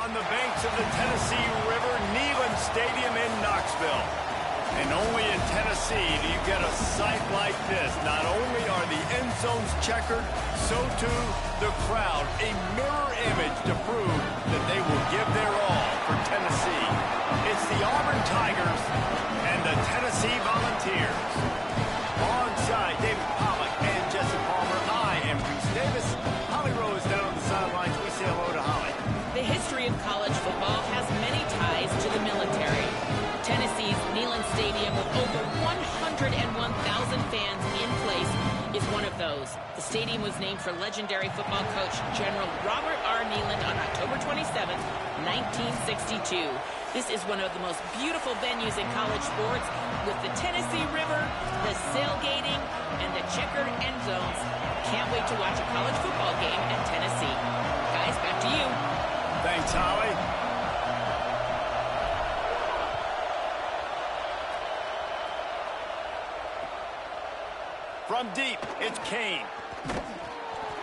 On the banks of the Tennessee River, Neyland Stadium in Knoxville. And only in Tennessee do you get a sight like this. Not only are the end zones checkered, so too the crowd. A mirror image to prove that they will give their all for Tennessee. It's the Auburn Tigers and the Tennessee Volunteers. Alongside David Pollack and Jesse Palmer, I am Reese Davis. Holly Rose down on the sidelines. We say hello to Holly. The history of college football has many ties to the military. Tennessee's Neyland Stadium, with over 101,000 fans in place, is one of those. The stadium was named for legendary football coach General Robert R. Neyland on October 27, 1962. This is one of the most beautiful venues in college sports, with the Tennessee River, the sailgating, and the checkered end zones. Can't wait to watch a college football game at Tennessee. Guys, back to you. Thanks, Holly. From deep, it's Kane.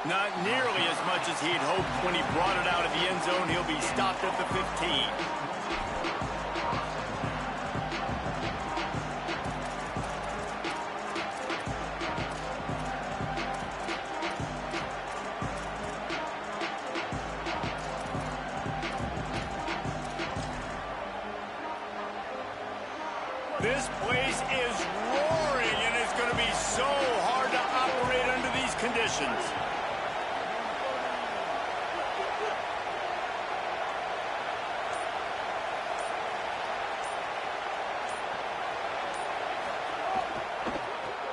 Not nearly as much as he'd hoped when he brought it out of the end zone. He'll be stopped at the 15. This place is roaring, and it's going to be so hard to operate under these conditions.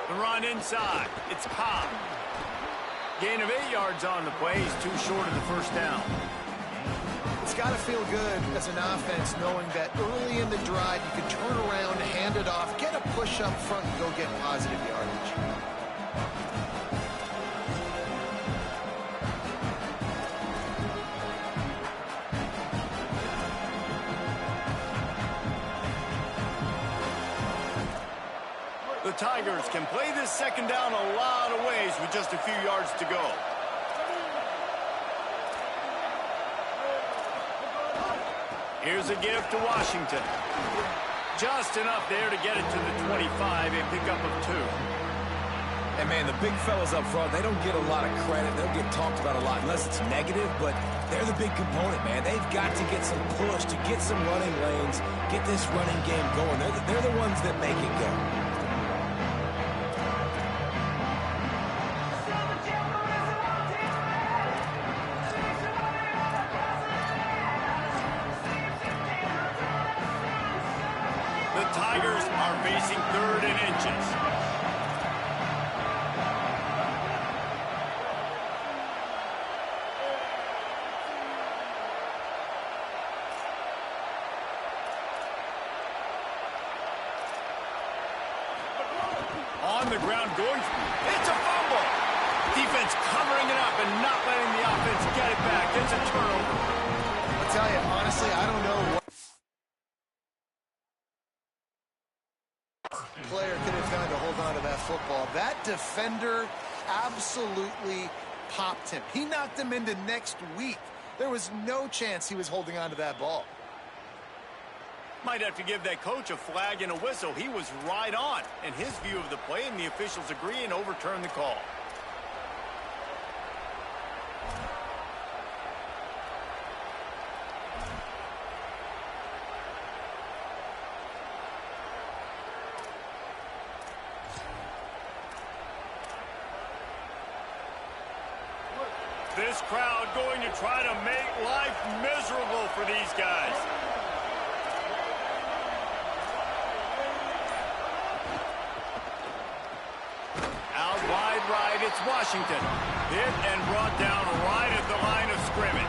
The run inside. It's Cobb. Gain of 8 yards on the play. He's too short of the first down. It's got to feel good as an offense knowing that early in the drive you can turn around, hand it off, get a push up front, and go get positive yardage. Tigers can play this second down a lot of ways with just a few yards to go. Here's a give to Washington. Just enough there to get it to the 25, a pickup of 2. And, man, the big fellas up front, they don't get a lot of credit. They'll get talked about a lot unless it's negative, but they're the big component, man. They've got to get some push, to get some running lanes, get this running game going. They're the ones that make it go. The Tigers are facing 3rd and inches. On the ground, going. It's a fumble. Defense covering it up and not letting the offense get it back. It's a turnover. I'll tell you, honestly, I don't know what player could have done to hold on to that football. That defender absolutely popped him. He knocked him into next week. There was no chance he was holding on to that ball. Might have to give that coach a flag and a whistle. He was right on in his view of the play, and the officials agree and overturn the call. This crowd going to try to make life miserable for these guys. Out wide right, it's Washington. Hit and brought down right at the line of scrimmage.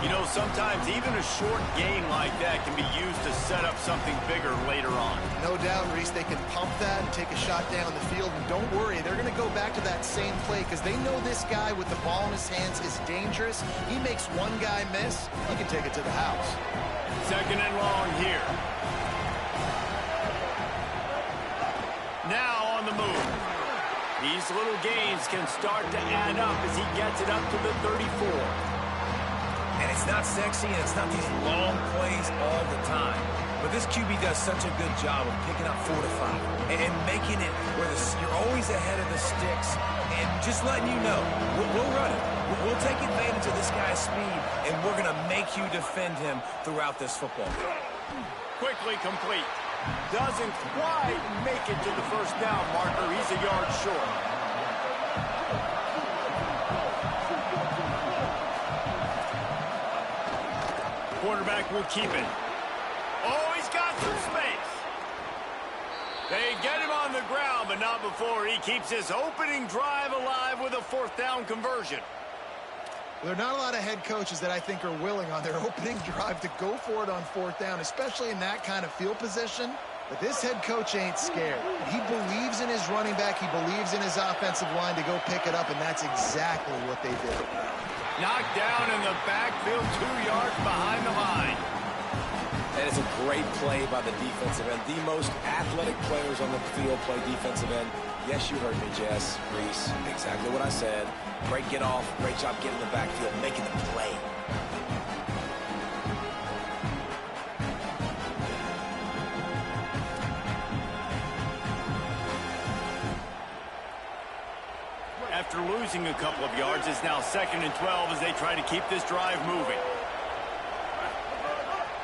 You know, sometimes even a short game like that can be used to set up something bigger later on. No doubt, Reese, they can pump that and take a shot down the field. And don't worry, they're going to go back to that same play because they know this guy with the ball in his hands is dangerous. He makes one guy miss, he can take it to the house. 2nd and long here. Now on the move. These little gains can start to add up as he gets it up to the 34. And it's not sexy, and it's not these long plays all the time. But this QB does such a good job of picking up 4 to 5 and making it where you're always ahead of the sticks and just letting you know, we'll run it. We'll take advantage of this guy's speed, and we're going to make you defend him throughout this football game. Quickly complete. Doesn't quite make it to the first down marker. He's a yard short. Quarterback will keep it. Oh, he's got some space. They get him on the ground, but not before he keeps his opening drive alive with a 4th down conversion. There are not a lot of head coaches that I think are willing on their opening drive to go for it on 4th down, especially in that kind of field position. But this head coach ain't scared. He believes in his running back. He believes in his offensive line to go pick it up, and that's exactly what they did. Knocked down in the backfield, 2 yards behind the line. That is a great play by the defensive end. The most athletic players on the field play defensive end. Yes, you heard me, Jess, Reese. Exactly what I said. Great get off. Great job getting the backfield, making the play. After losing a couple of yards, it's now 2nd and 12 as they try to keep this drive moving.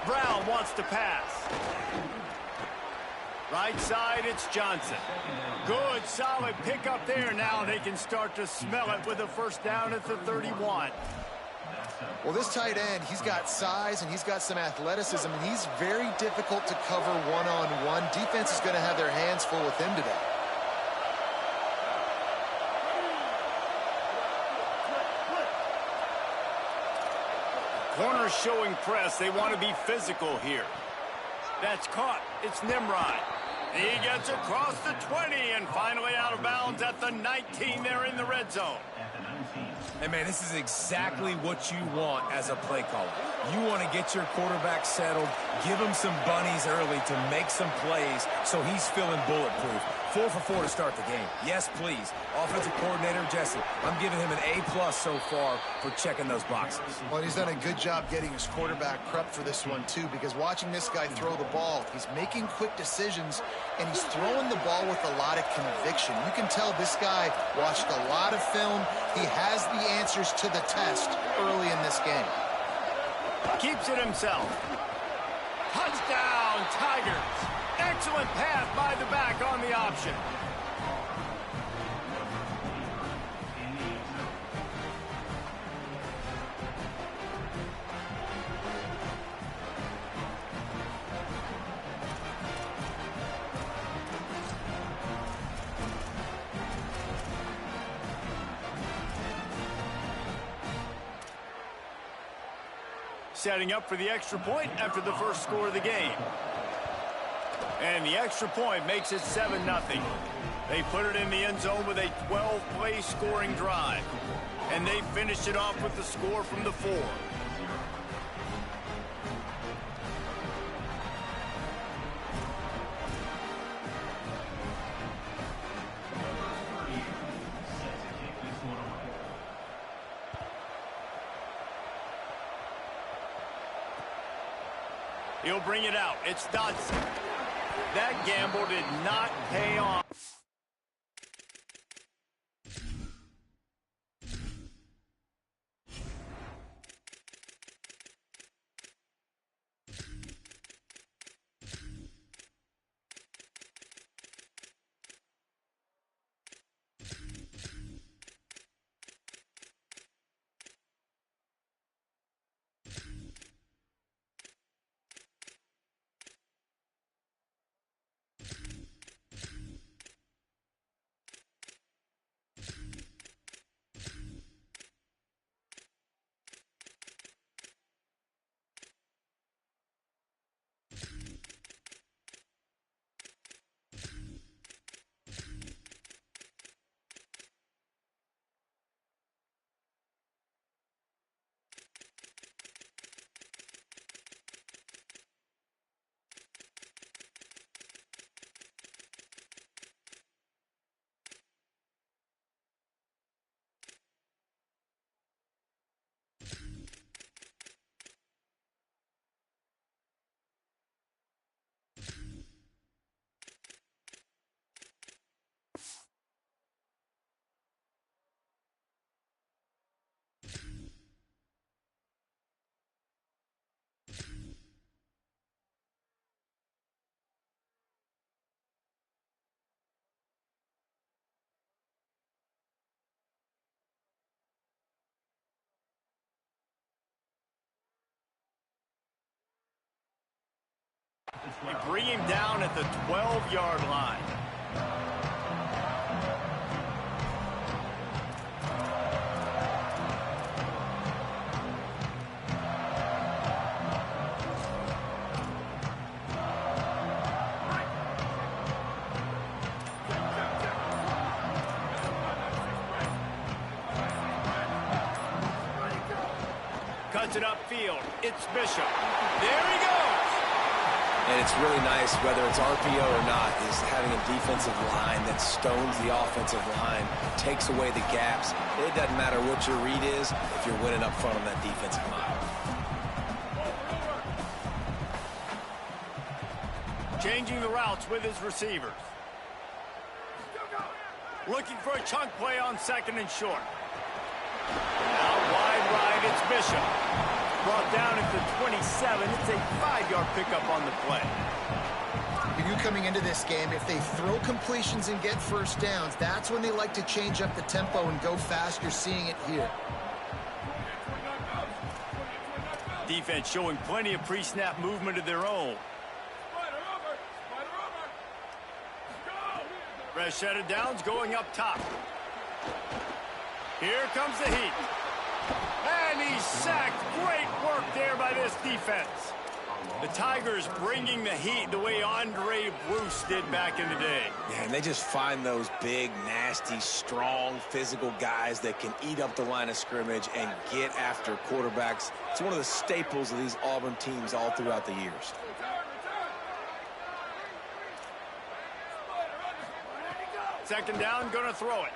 Brown wants to pass. Right side, it's Johnson. Good, solid pickup there. Now they can start to smell it with a 1st down at the 31. Well, this tight end, he's got size and he's got some athleticism, and he's very difficult to cover one-on-one. Defense is going to have their hands full with him today. Corners showing press. They want to be physical here. That's caught. It's Nimrod. He gets across the 20 and finally out of bounds at the 19 there in the red zone. Hey, man, this is exactly what you want as a play caller. You want to get your quarterback settled, give him some bunnies early to make some plays so he's feeling bulletproof. 4 for 4 to start the game. Yes, please. Offensive coordinator Jesse, I'm giving him an A+ so far for checking those boxes. Well, he's done a good job getting his quarterback prepped for this one, too, because watching this guy throw the ball, he's making quick decisions, and he's throwing the ball with a lot of conviction. You can tell this guy watched a lot of film. He has the answers to the test early in this game. Keeps it himself. Touchdown, Tigers. Excellent pass by the back on the option. Setting up for the extra point after the first score of the game. And the extra point makes it 7-0. They put it in the end zone with a 12-play scoring drive. And they finished it off with the score from the 4. He'll bring it out. It's Dodson. That gamble did not pay off. They bring him down at the 12-yard line. Cuts it upfield. It's Bishop. There he goes. And it's really nice, whether it's RPO or not, is having a defensive line that stones the offensive line, takes away the gaps. It doesn't matter what your read is if you're winning up front on that defensive line. Changing the routes with his receivers. Looking for a chunk play on 2nd and short. Now wide right, it's Bishop. Brought down at the 27. It's a 5-yard pickup on the play. You knew coming into this game, if they throw completions and get first downs, that's when they like to change up the tempo and go fast. You're seeing it here. Defense showing plenty of pre-snap movement of their own. Fresh set of downs going up top. Here comes the heat. And he's sacked. Great work there by this defense. The Tigers bringing the heat the way Andre Bruce did back in the day. Yeah, and they just find those big, nasty, strong, physical guys that can eat up the line of scrimmage and get after quarterbacks. It's one of the staples of these Auburn teams all throughout the years. Second down, gonna throw it.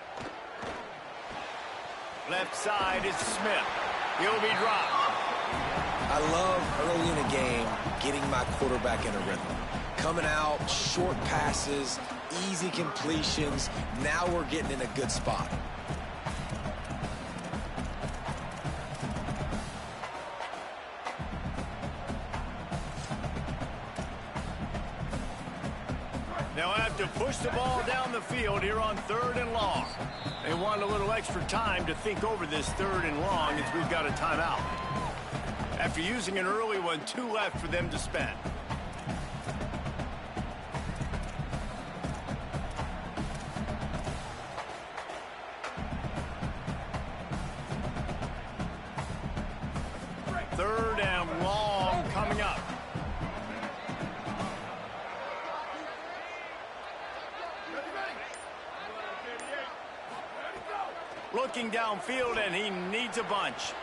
Left side is Smith. He'll be dropped. I love early in a game getting my quarterback in a rhythm. Coming out, short passes, easy completions. Now we're getting in a good spot. They'll have to push the ball down the field here on 3rd and long. They want a little extra time to think over this 3rd and long as we've got a timeout. After using an early one, 2 left for them to spend. Third and long coming up. Looking downfield, and he needs a bunch.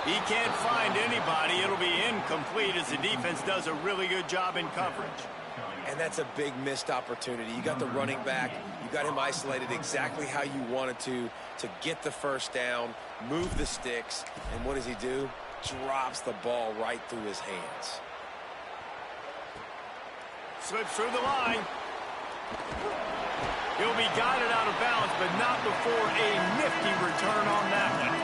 He can't find anybody. It'll be incomplete as the defense does a really good job in coverage. And that's a big missed opportunity. You got the running back. You got him isolated exactly how you wanted to get the first down, move the sticks. And what does he do? Drops the ball right through his hands. Slips through the line. He'll be guided out of bounds, but not before a nifty return on that one.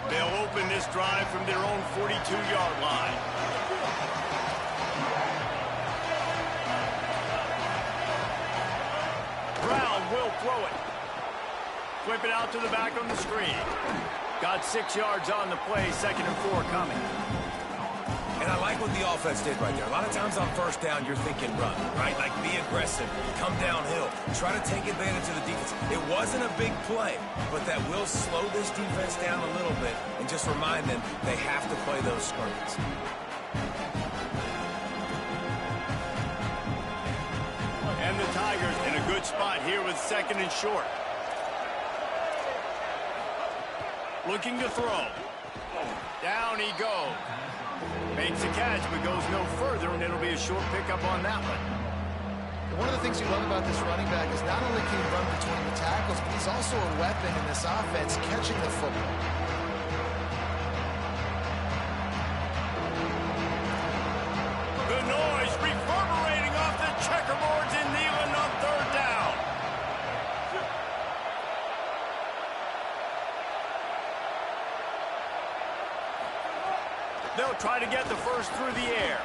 They'll open this drive from their own 42-yard line. Brown will throw it. Flip it out to the back on the screen. Got 6 yards on the play, 2nd and 4 coming. And I like what the offense did right there. A lot of times on first down, you're thinking run, right? Like be aggressive, come downhill, try to take advantage of the defense. It wasn't a big play, but that will slow this defense down a little bit and just remind them they have to play those screens. And the Tigers in a good spot here with 2nd and short. Looking to throw. Down he goes. Makes a catch, but goes no further, and it'll be a short pickup on that one. One of the things you love about this running back is not only can he run between the tackles, but he's also a weapon in this offense, catching the football. The noise reverberating off the checkerboards in Neyland on 3rd down. They'll try to get the first through the air.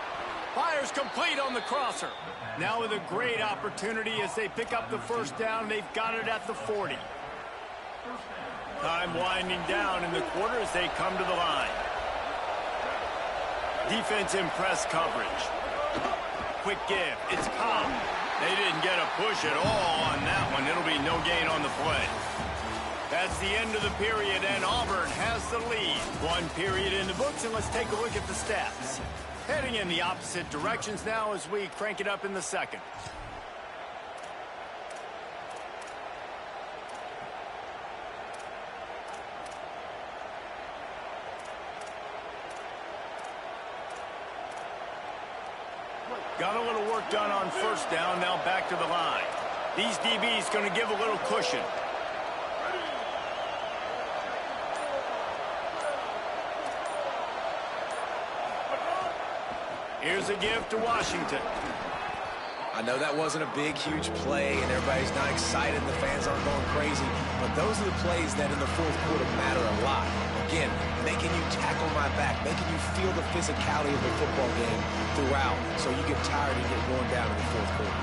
Fires complete on the crosser. Now with a great opportunity as they pick up the first down. They've got it at the 40. Time winding down in the quarter as they come to the line. Defense in press coverage. Quick give. It's Cobb. They didn't get a push at all on that one. It'll be no gain on the play. That's the end of the period, and Auburn has the lead. 1 period in the books, and let's take a look at the stats. Heading in the opposite directions now as we crank it up in the 2nd. Got a little work done on first down, now back to the line. These DBs going to give a little cushion. Here's a give to Washington. I know that wasn't a big, huge play, and everybody's not excited, the fans aren't going crazy, but those are the plays that in the 4th quarter matter a lot. Again, making you tackle my back, making you feel the physicality of the football game throughout, so you get tired and get worn down in the 4th quarter.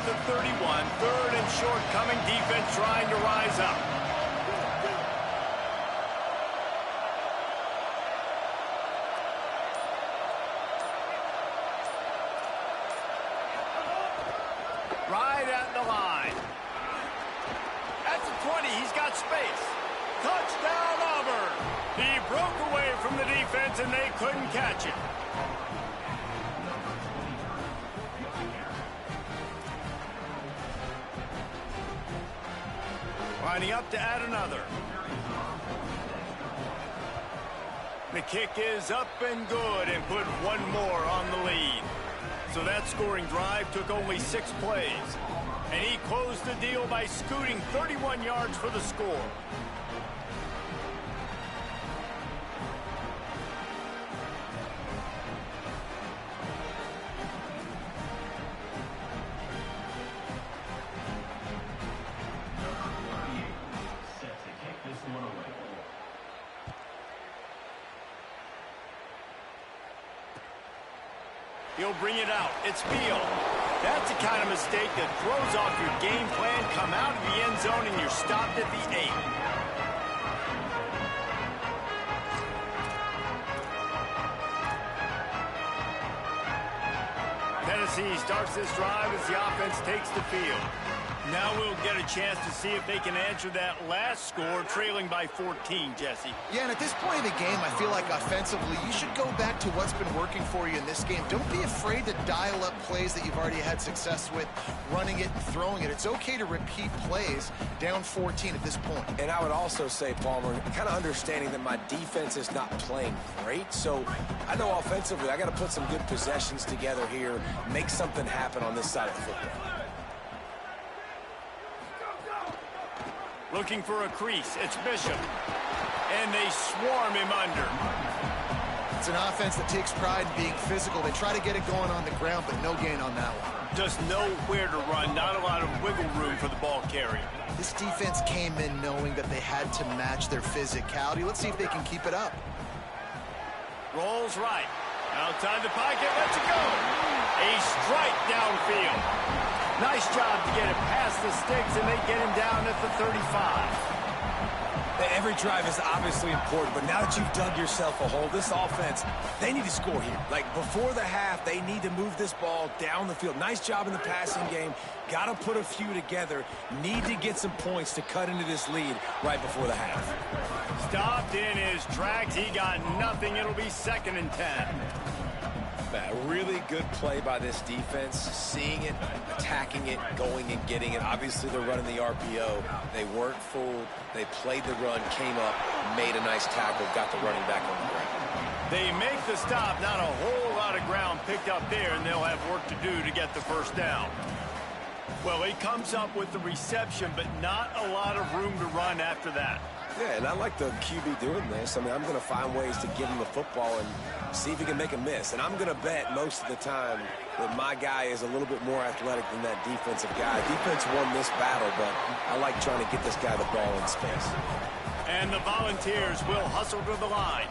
the 31. Third and short coming. Defense trying to rise up. Right at the line. At the 20, he's got space. Touchdown, Auburn. He broke away from the defense, and they couldn't catch it. Lining up to add another. The kick is up and good and put one more on the lead. So that scoring drive took only 6 plays. And he closed the deal by scooting 31 yards for the score. He'll bring it out. It's Beal. That's the kind of mistake that throws off your game plan. Come out of the end zone and you're stopped at the 8. Tennessee starts this drive as the offense takes the field. Now we'll get a chance to see if they can answer that last score, trailing by 14, Jesse. Yeah, and at this point in the game, I feel like offensively, you should go back to what's been working for you in this game. Don't be afraid to dial up plays that you've already had success with, running it and throwing it. It's okay to repeat plays down 14 at this point. And I would also say, Palmer, kind of understanding that my defense is not playing great, so I know offensively I got to put some good possessions together here, make something happen on this side of the football. Looking for a crease. It's Bishop. And they swarm him under. It's an offense that takes pride in being physical. They try to get it going on the ground, but no gain on that one. Just know where to run. Not a lot of wiggle room for the ball carrier. This defense came in knowing that they had to match their physicality. Let's see if they can keep it up. Rolls right. Outside the pocket. Let's go. A strike downfield. Nice job to get it past the sticks, and they get him down at the 35. Every drive is obviously important, but now that you've dug yourself a hole, this offense, they need to score here. Like, before the half, they need to move this ball down the field. Nice job in the passing game. Got to put a few together. Need to get some points to cut into this lead right before the half. Stopped in his tracks. He got nothing. It'll be 2nd and 10. A really good play by this defense, seeing it, attacking it, going and getting it. Obviously, they're running the RPO. They weren't fooled. They played the run, came up, made a nice tackle, got the running back on the ground. They make the stop. Not a whole lot of ground picked up there, and they'll have work to do to get the first down. Well, he comes up with the reception, but not a lot of room to run after that. Yeah, and I like the QB doing this. I mean, I'm going to find ways to give him the football and see if he can make a miss. And I'm going to bet most of the time that my guy is a little bit more athletic than that defensive guy. Defense won this battle, but I like trying to get this guy the ball in space. And the Volunteers will hustle to the line.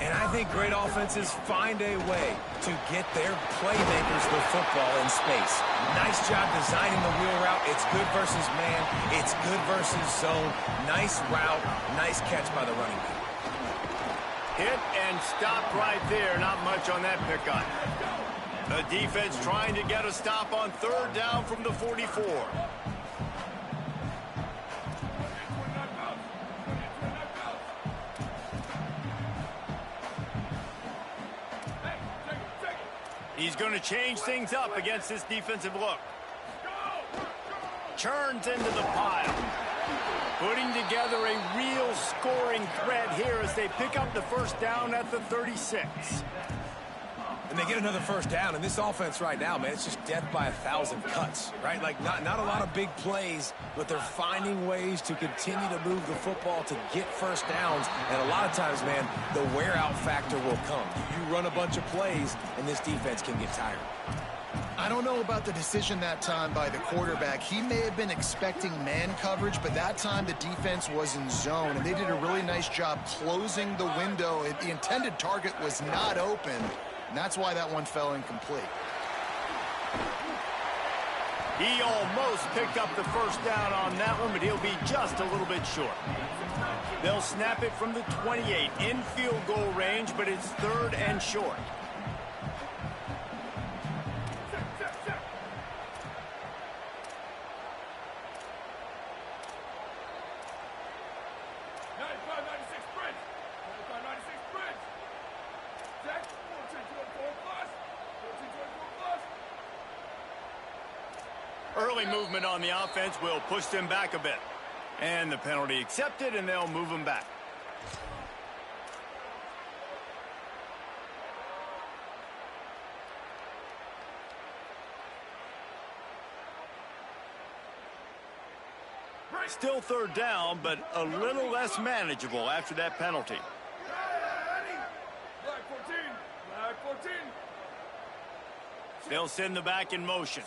And I think great offenses find a way to get their playmakers the football in space. Nice job designing the wheel route. It's good versus man. It's good versus zone. Nice route. Nice catch by the running back. Hit and stopped right there. Not much on that pickup. The defense trying to get a stop on 3rd down from the 44. He's going to change things up against this defensive look. Churns into the pile. Putting together a real scoring threat here as they pick up the first down at the 36. And they get another first down. And this offense right now, man, it's just death by 1,000 cuts, right? Like, not a lot of big plays, but they're finding ways to continue to move the football to get first downs. And a lot of times, man, the wear-out factor will come. You run a bunch of plays, and this defense can get tired. I don't know about the decision that time by the quarterback. He may have been expecting man coverage, but that time the defense was in zone, and they did a really nice job closing the window. The intended target was not open, and that's why that one fell incomplete. He almost picked up the first down on that one, but he'll be just a little bit short. They'll snap it from the 28 in field goal range, but it's 3rd and short. Early movement on the offense will push them back a bit. And the penalty accepted, and they'll move them back. Still 3rd down, but a little less manageable after that penalty. They'll send the back in motion.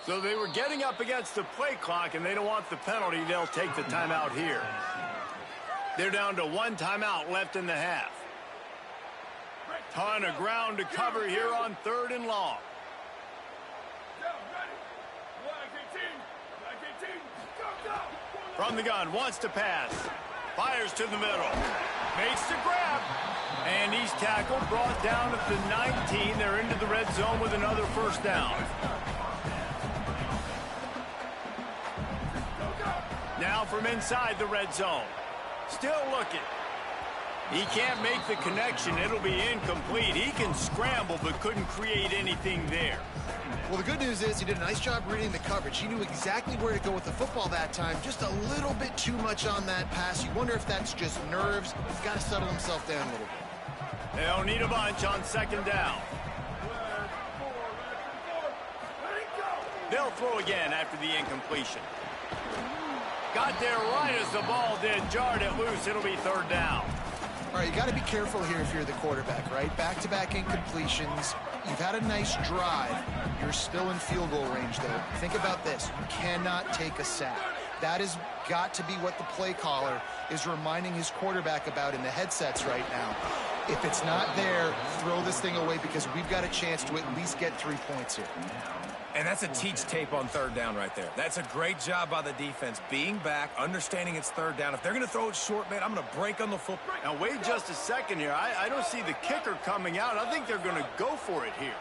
So they were getting up against the play clock, and they don't want the penalty. They'll take the timeout here. They're down to 1 timeout left in the half. Ton of ground to cover here on 3rd and long. From the gun, wants to pass. Fires to the middle. Makes the grab. And he's tackled, brought down at the 19. They're into the red zone with another first down. Now from inside the red zone. Still looking. He can't make the connection. It'll be incomplete. He can scramble, but couldn't create anything there. Well, the good news is he did a nice job reading the coverage. He knew exactly where to go with the football that time. Just a little bit too much on that pass. You wonder if that's just nerves. He's got to settle himself down a little bit. They'll need a bunch on 2nd down. They'll throw again after the incompletion. Got there right as the ball did. Jarred it loose. It'll be 3rd down. All right, you got to be careful here if you're the quarterback, right? Back-to-back incompletions. You've had a nice drive. You're still in field goal range, though. Think about this. You cannot take a sack. That has got to be what the play caller is reminding his quarterback about in the headsets right now. If it's not there, throw this thing away because we've got a chance to at least get 3 points here. And that's a teach tape on 3rd down right there. That's a great job by the defense. Being back, understanding it's 3rd down. If they're going to throw it short, man, I'm going to break on the football. Now, wait just a second here. I don't see the kicker coming out. I think they're going to go for it here.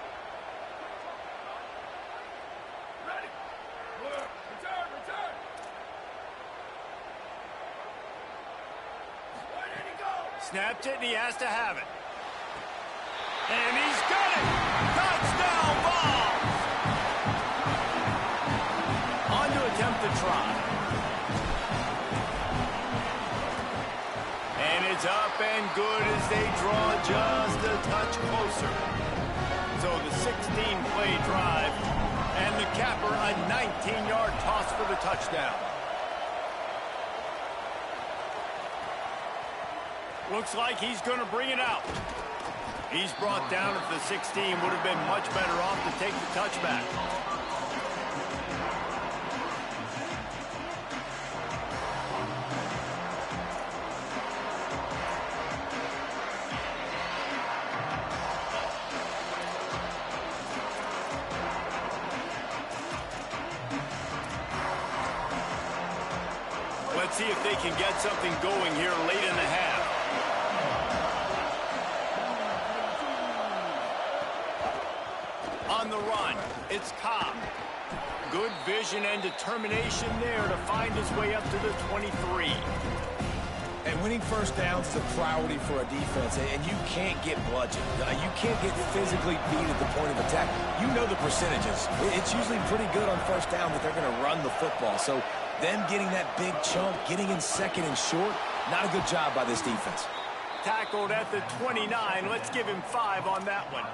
Snapped it, and he has to have it. And he's got it! Touchdown ball! On to attempt the try. And it's up and good as they draw just a touch closer. So the 16-play drive, and the capper, a 19-yard toss for the touchdown. Looks like he's going to bring it out. He's brought down at the 16. Would have been much better off to take the touchback. Let's see if they can get something going here late in the half. On the run, it's Cobb. Good vision and determination there to find his way up to the 23. And winning first downs is a priority for a defense, and you can't get bludgeoned. You can't get physically beat at the point of attack. You know the percentages. It's usually pretty good on first down that they're going to run the football. So them getting that big chunk, getting in 2nd and short, not a good job by this defense. Tackled at the 29. Let's give him 5 on that one.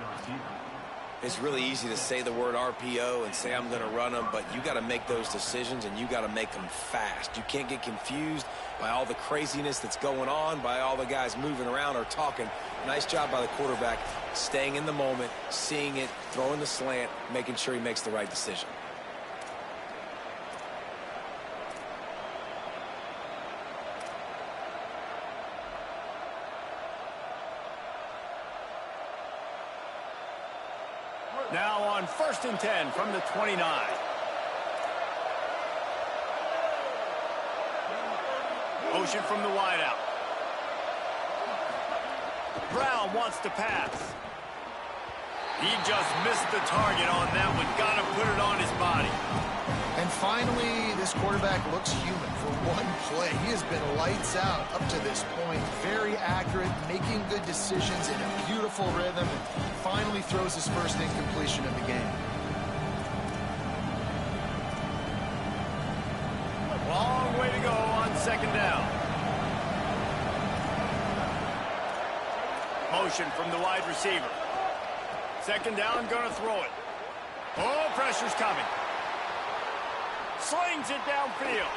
It's really easy to say the word RPO and say I'm going to run them, but you got to make those decisions and you got to make them fast. You can't get confused by all the craziness that's going on, by all the guys moving around or talking. Nice job by the quarterback, staying in the moment, seeing it, throwing the slant, making sure he makes the right decision. Now on 1st and 10 from the 29. Motion from the wideout. Brown wants to pass. He just missed the target on that one. Got to put it on his body. And finally, this quarterback looks human for one play. He has been lights out up to this point. Very accurate, making good decisions in a beautiful rhythm, and finally throws his first incompletion of the game. Long way to go on 2nd down. Motion from the wide receiver. 2nd down, gonna throw it. Oh, pressure's coming. Slings it downfield.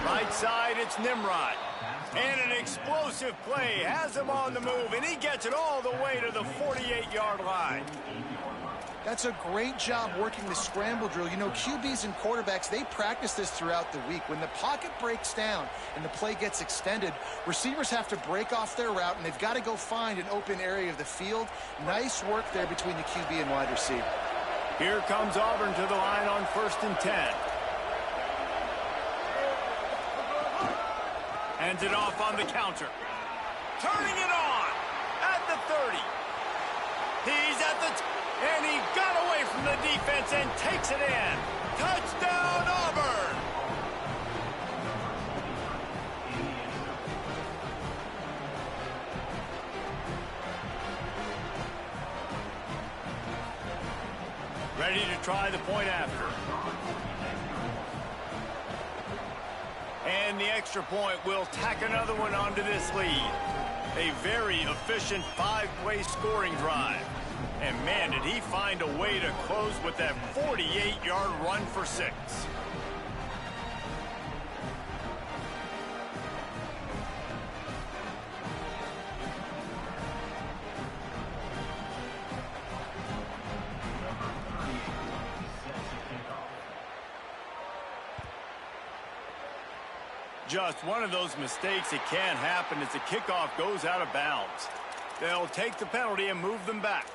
Right side, it's Nimrod. And an explosive play. Has him on the move, and he gets it all the way to the 48-yard line. That's a great job working the scramble drill. You know, QBs and quarterbacks, they practice this throughout the week. When the pocket breaks down and the play gets extended, receivers have to break off their route, and they've got to go find an open area of the field. Nice work there between the QB and wide receiver. Here comes Auburn to the line on 1st and 10. Hands it off on the counter. Turning it on at the 30. He's at the... and he got away from the defense and takes it in. Touchdown, Auburn! Ready to try the point after. And the extra point will tack another one onto this lead. A very efficient 5-play scoring drive. And man, did he find a way to close with that 48-yard run for 6. Just one of those mistakes that can happen as the kickoff goes out of bounds. They'll take the penalty and move them back.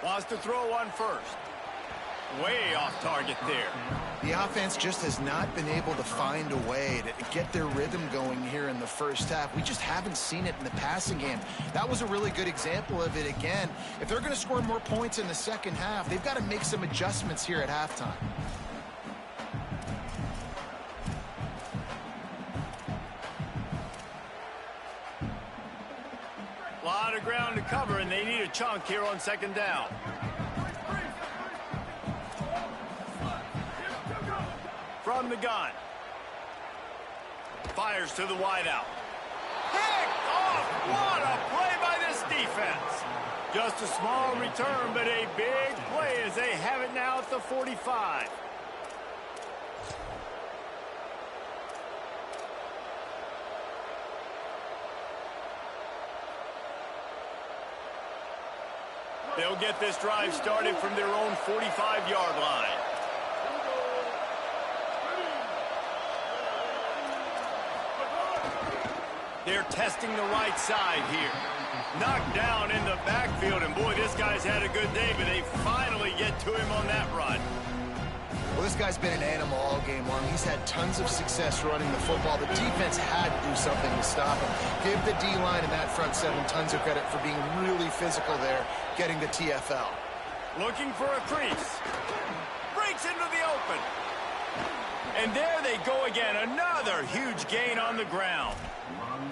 Wants to throw on 1st. Way off target there. The offense just has not been able to find a way to get their rhythm going here in the first half. We just haven't seen it in the passing game. That was a really good example of it again. If they're going to score more points in the second half, they've got to make some adjustments here at halftime. A lot of ground to cover, and they need a chunk here on 2nd down. From the gun. Fires to the wideout. Picked off! What a play by this defense. Just a small return, but a big play as they have it now at the 45. They'll get this drive started from their own 45-yard line. They're testing the right side here. Knocked down in the backfield, and boy, this guy's had a good day, but they finally get to him on that run. Well, this guy's been an animal all game long. He's had tons of success running the football. The defense had to do something to stop him. Give the D-line and that front seven tons of credit for being really physical there, getting the TFL. Looking for a crease. Breaks into the open. And there they go again. Another huge gain on the ground.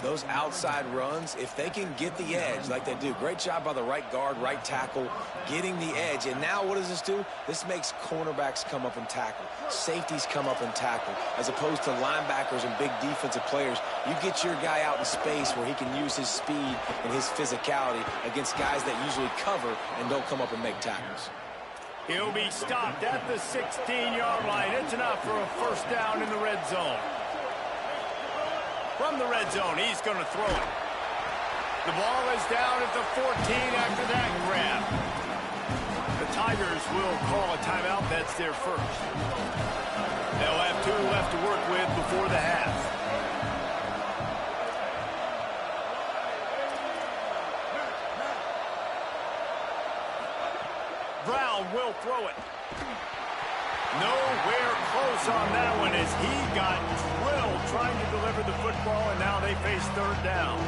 Those outside runs, if they can get the edge like they do, great job by the right guard, right tackle, getting the edge. And now what does this do? This makes cornerbacks come up and tackle. Safeties come up and tackle. As opposed to linebackers and big defensive players, you get your guy out in space where he can use his speed and his physicality against guys that usually cover and don't come up and make tackles. He'll be stopped at the 16-yard line. It's enough for a first down in the red zone. From the red zone, he's going to throw it. The ball is down at the 14 after that grab. The Tigers will call a timeout. That's their first. They'll have 2 left to work with before the half. Brown will throw it. Nowhere close on that one as he got drilled trying to deliver the football, and now they face third down.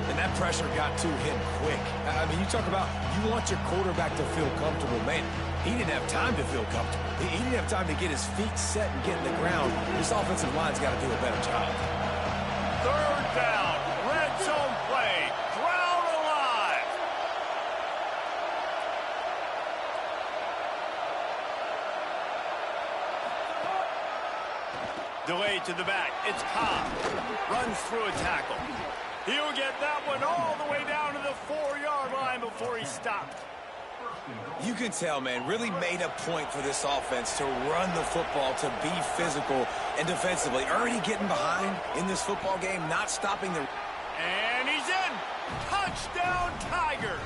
And that pressure got to him quick. I mean, you talk about you want your quarterback to feel comfortable. Man, he didn't have time to feel comfortable. He didn't have time to get his feet set and get in the ground. This offensive line's got to do a better job. Third down. Red zone play. Crowd alive. Delay to the back. It's Cobb. Runs through a tackle. He'll get that one all the way down to the 4-yard line before he stopped. You can tell, man, really made a point for this offense to run the football, to be physical and defensively. Already getting behind in this football game, not stopping the... And he's in. Touchdown, Tigers.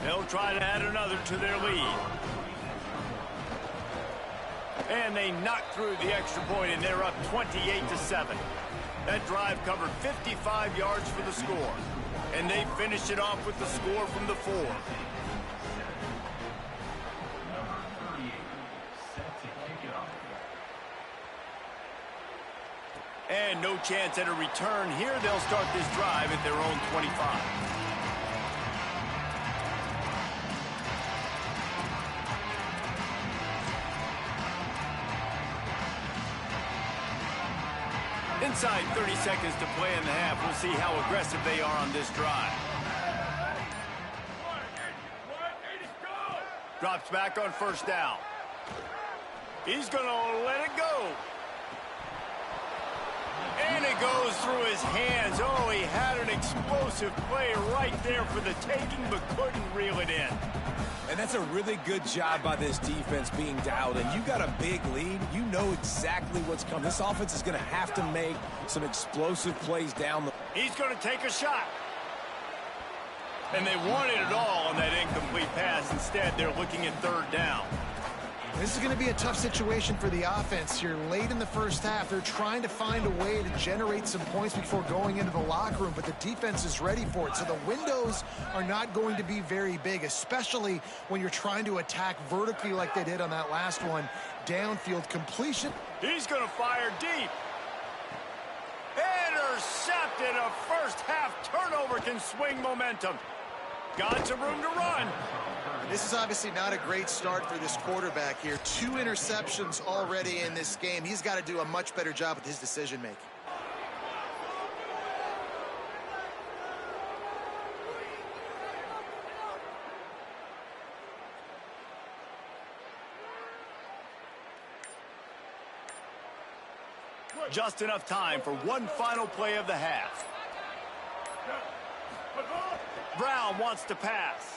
They'll try to add another to their lead. And they knock through the extra point, and they're up 28-7. That drive covered 55 yards for the score. And they finished it off with the score from the 4. And no chance at a return here. They'll start this drive at their own 25. Inside 30 seconds to play in the half. We'll see how aggressive they are on this drive. Drops back on first down. He's going to let it go. And it goes through his hands. Oh, he had an explosive play right there for the taking, but couldn't reel it in. And that's a really good job by this defense being dialed in. You got a big lead. You know exactly what's coming. This offense is going to have to make some explosive plays down the... He's going to take a shot. And they wanted it all on that incomplete pass. Instead, they're looking at third down. This is going to be a tough situation for the offense here. Late in the first half, they're trying to find a way to generate some points before going into the locker room, but the defense is ready for it. So the windows are not going to be very big, especially when you're trying to attack vertically like they did on that last one. Downfield completion. He's going to fire deep. Intercepted. A first half turnover can swing momentum. Got some room to run. This is obviously not a great start for this quarterback here. 2 interceptions already in this game. He's got to do a much better job with his decision-making. Just enough time for one final play of the half. Brown wants to pass.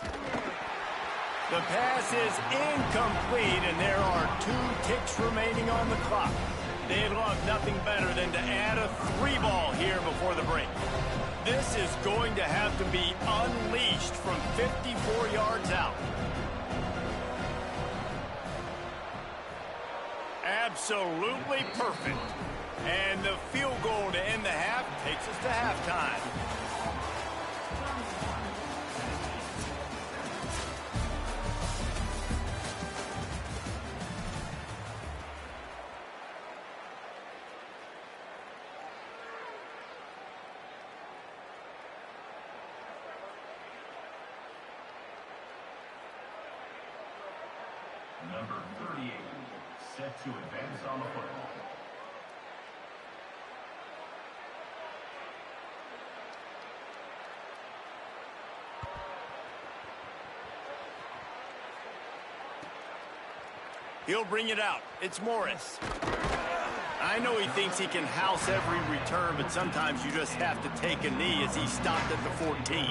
The pass is incomplete, and there are 2 ticks remaining on the clock. They'd love nothing better than to add a 3-ball here before the break. This is going to have to be unleashed from 54 yards out. Absolutely perfect. And the field goal to end the half takes us to halftime. Number 38, set to advance on the football. He'll bring it out. It's Morris. I know he thinks he can house every return, but sometimes you just have to take a knee as he stopped at the 14.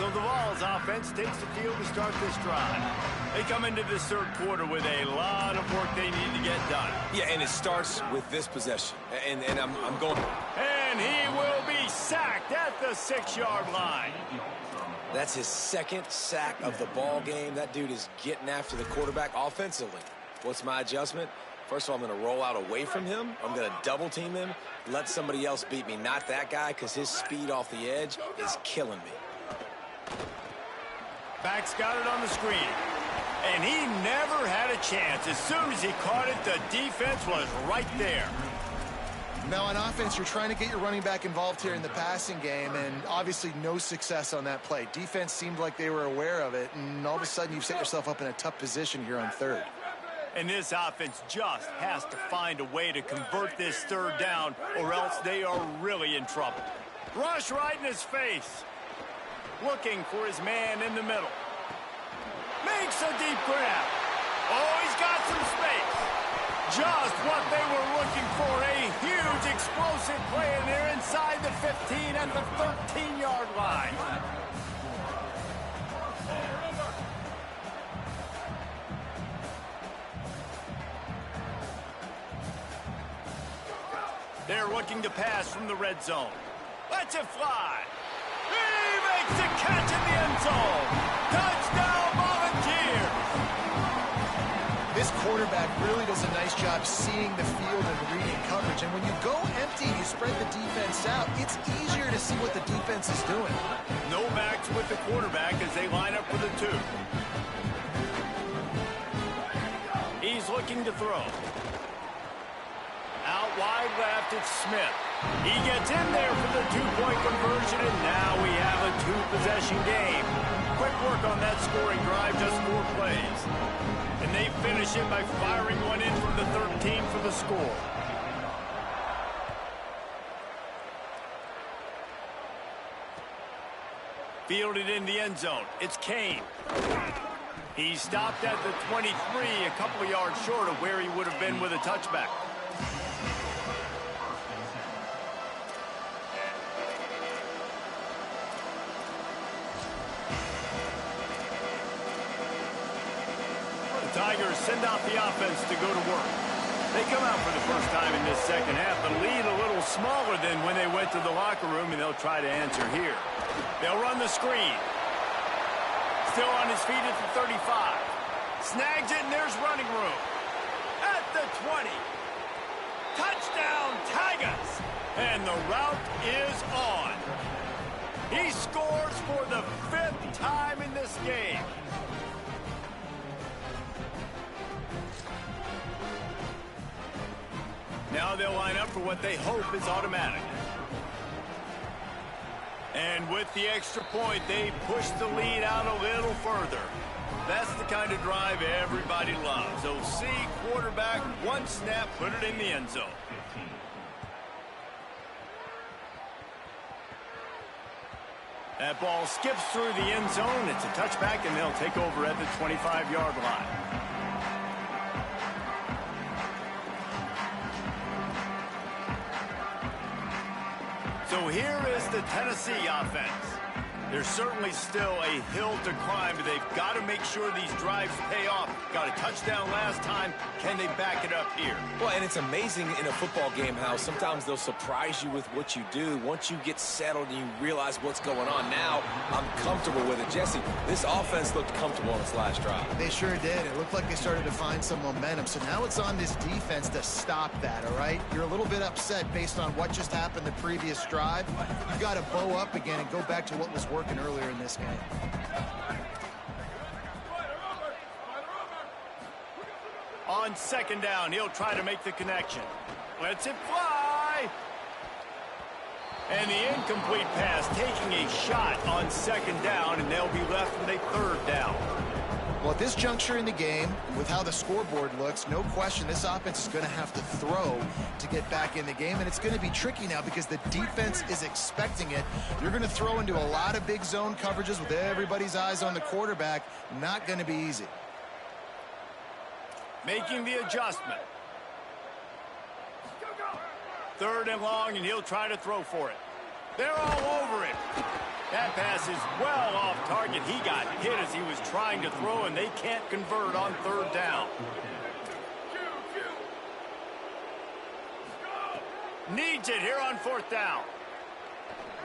So the Vols offense takes the field to start this drive. They come into this third quarter with a lot of work they need to get done. Yeah, and it starts with this possession. And I'm going. And he will be sacked at the 6-yard line. That's his second sack of the ball game. That dude is getting after the quarterback offensively. What's my adjustment? First of all, I'm going to roll out away from him. I'm going to double team him. Let somebody else beat me, not that guy, because his speed off the edge is killing me. Back's got it on the screen. And he never had a chance. As soon as he caught it, the defense was right there. Now, on offense, you're trying to get your running back involved here in the passing game, and obviously no success on that play. Defense seemed like they were aware of it, and all of a sudden you've set yourself up in a tough position here on third. And this offense just has to find a way to convert this third down, or else they are really in trouble. Rush right in his face. Looking for his man in the middle. Makes a deep grab. Oh, he's got some space. Just what they were looking for. A huge explosive play, and they're inside the 15 at the 13-yard line. They're looking to pass from the red zone. Lets it fly. He makes a catch in the end zone. Touchdown, Volunteers. This quarterback really does a nice job seeing the field and reading coverage. And when you go empty, you spread the defense out, it's easier to see what the defense is doing. No backs with the quarterback as they line up for the 2. He's looking to throw. Out wide left, it's Smith. He gets in there for the 2-point conversion, and now we have a 2-possession game. Quick work on that scoring drive, just 4 plays. And they finish it by firing one in from the 13 for the score. Fielded in the end zone. It's Kane. He stopped at the 23, a couple of yards short of where he would have been with a touchback. Tigers send out the offense to go to work. They come out for the first time in this second half. The lead a little smaller than when they went to the locker room, and they'll try to answer here. They'll run the screen. Still on his feet at the 35. Snags it, and there's running room. At the 20. Touchdown, Tigers! And the route is on. He scores for the 5th time in this game. Now they'll line up for what they hope is automatic. And with the extra point, they push the lead out a little further. That's the kind of drive everybody loves. OC quarterback, 1 snap, put it in the end zone. That ball skips through the end zone. It's a touchback, and they'll take over at the 25-yard line. So here is the Tennessee offense. There's certainly still a hill to climb, but they've got to make sure these drives pay off. Got a touchdown last time. Can they back it up here? Well, and it's amazing in a football game how sometimes they'll surprise you with what you do. Once you get settled and you realize what's going on, now I'm comfortable with it. Jesse, this offense looked comfortable on its last drive. They sure did. It looked like they started to find some momentum. So now it's on this defense to stop that, all right? You're a little bit upset based on what just happened the previous drive. You've got to bow up again and go back to what was working earlier in this game. On 2nd down, he'll try to make the connection. Lets it fly. And the incomplete pass, taking a shot on 2nd down, and they'll be left with a 3rd down. Well, at this juncture in the game, with how the scoreboard looks, no question this offense is going to have to throw to get back in the game, and it's going to be tricky now because the defense is expecting it. You're going to throw into a lot of big zone coverages with everybody's eyes on the quarterback. Not going to be easy. Making the adjustment. 3rd and long, and he'll try to throw for it. They're all over it. That pass is well off target. He got hit as he was trying to throw, and they can't convert on third down. Needs it here on fourth down.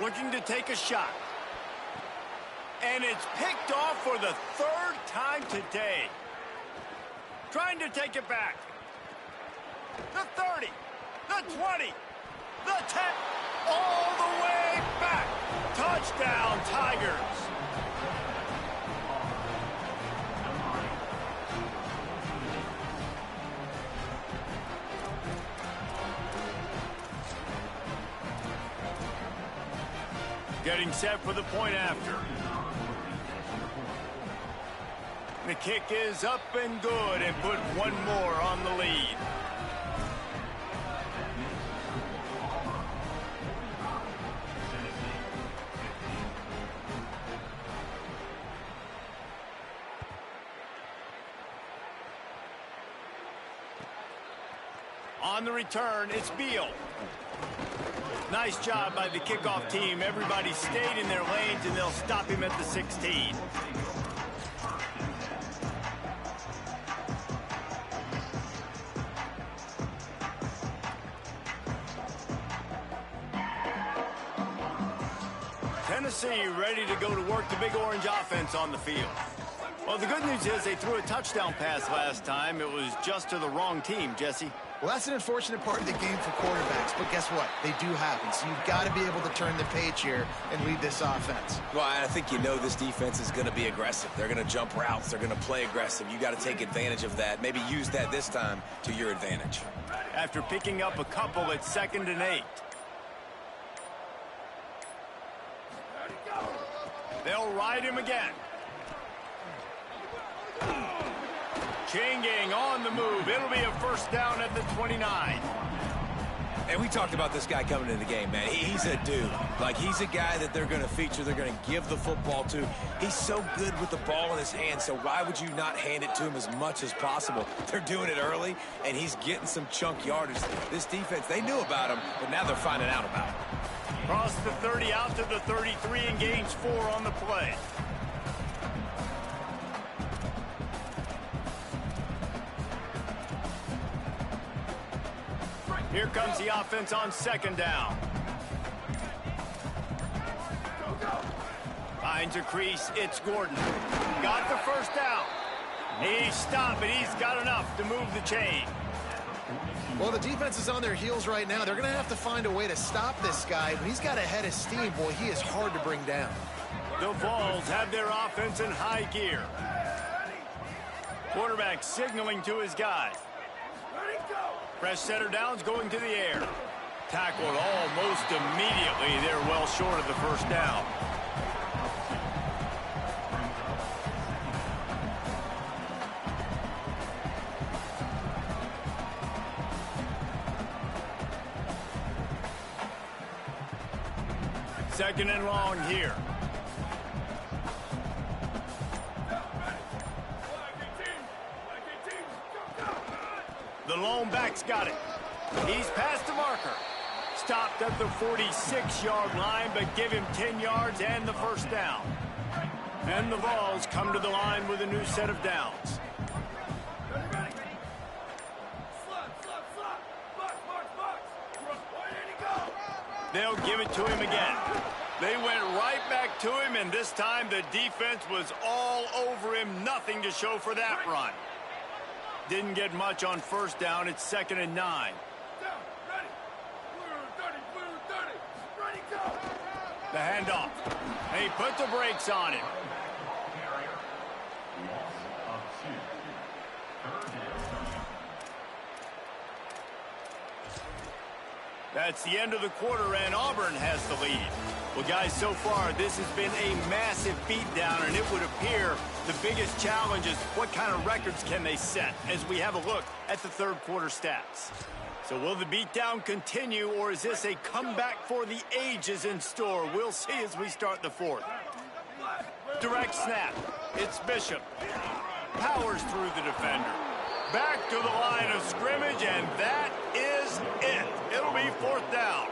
Looking to take a shot. And it's picked off for the third time today. Trying to take it back. The 30, the 20, the 10, all the way back. Touchdown, Tigers. Getting set for the point after. The kick is up and good and put one more on the lead. On the return, it's Beal. Nice job by the kickoff team. Everybody stayed in their lanes, and they'll stop him at the 16. Tennessee ready to go to work the Big Orange offense on the field. Well, the good news is they threw a touchdown pass last time. It was just to the wrong team, Jesse. Well, that's an unfortunate part of the game for quarterbacks, but guess what? They do happen, so you've got to be able to turn the page here and lead this offense. Well, I think you know this defense is going to be aggressive. They're going to jump routes. They're going to play aggressive. You got to take advantage of that. Maybe use that this time to your advantage. After picking up a couple at 2nd and 8. They'll ride him again. Changing on the move. It'll be a first down at the 29. And we talked about this guy coming into the game, man. He's a dude. Like, he's a guy that they're going to feature. They're going to give the football to. He's so good with the ball in his hand, so why would you not hand it to him as much as possible? They're doing it early, and he's getting some chunk yardage. This defense, they knew about him, but now they're finding out about him. Cross the 30 out to the 33 and gains 4 on the play. Here comes the offense on 2nd down. Finds a crease. It's Gordon. Got the first down. He's stopped, but he's got enough to move the chain. Well, the defense is on their heels right now. They're going to have to find a way to stop this guy. When he's got a head of steam, boy, he is hard to bring down. The Vols have their offense in high gear. Quarterback signaling to his guys. Fresh setter downs going to the air. Tackled almost immediately. They're well short of the first down. Second and long here. The lone back's got it. He's past the marker. Stopped at the 46-yard line, but give him 10 yards and the first down. And the Vols come to the line with a new set of downs. They'll give it to him again. They went right back to him, and this time the defense was all over him. Nothing to show for that run. Didn't get much on first down. It's 2nd and 9. The handoff. They put the brakes on him. That's the end of the quarter, and Auburn has the lead. Well, guys, so far, this has been a massive beatdown, and it would appear the biggest challenge is what kind of records can they set as we have a look at the third quarter stats. So will the beatdown continue, or is this a comeback for the ages in store? We'll see as we start the fourth. Direct snap. It's Bishop. Powers through the defender. Back to the line of scrimmage, and that is it. It'll be fourth down.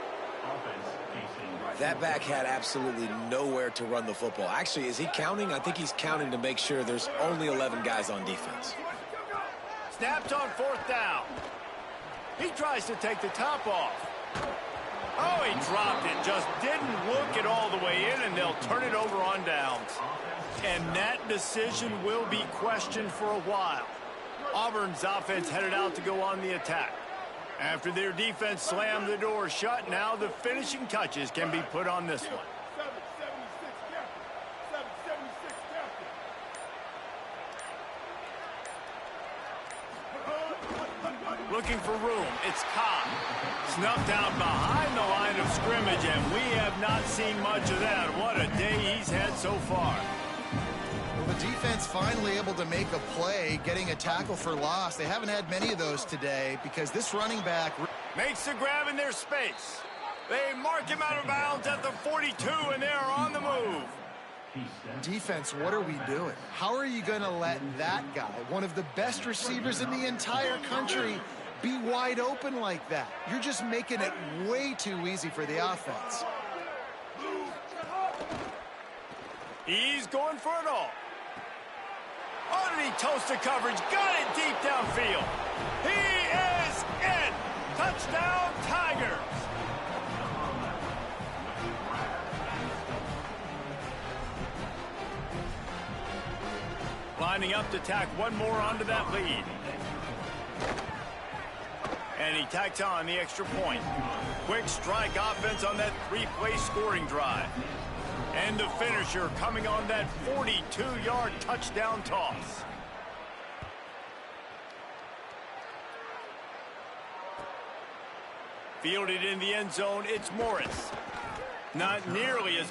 That back had absolutely nowhere to run the football. Actually, is he counting? I think he's counting to make sure there's only 11 guys on defense. Snapped on 4th down. He tries to take the top off. Oh, he dropped it. Just didn't look it all the way in, and they'll turn it over on downs. And that decision will be questioned for a while. Auburn's offense headed out to go on the attack. After their defense slammed the door shut, now the finishing touches can be put on this one. Looking for room. It's Cobb. Snuffed out behind the line of scrimmage, and we have not seen much of that. What a day he's had so far. Well, the defense finally able to make a play, getting a tackle for loss. They haven't had many of those today because this running back makes the grab in their space. They mark him out of bounds at the 42, and they are on the move. Defense, what are we doing? How are you going to let that guy, one of the best receivers in the entire country, be wide open like that? You're just making it way too easy for the offense. He's going for it all. Oh, did he toast the coverage? Got it deep downfield. He is in. Touchdown, Tigers. Lining up to tack one more onto that lead. And he tacks on the extra point. Quick strike offense on that 3-play scoring drive. And the finisher coming on that 42-yard touchdown toss. Fielded in the end zone, it's Morris. Not nearly as much.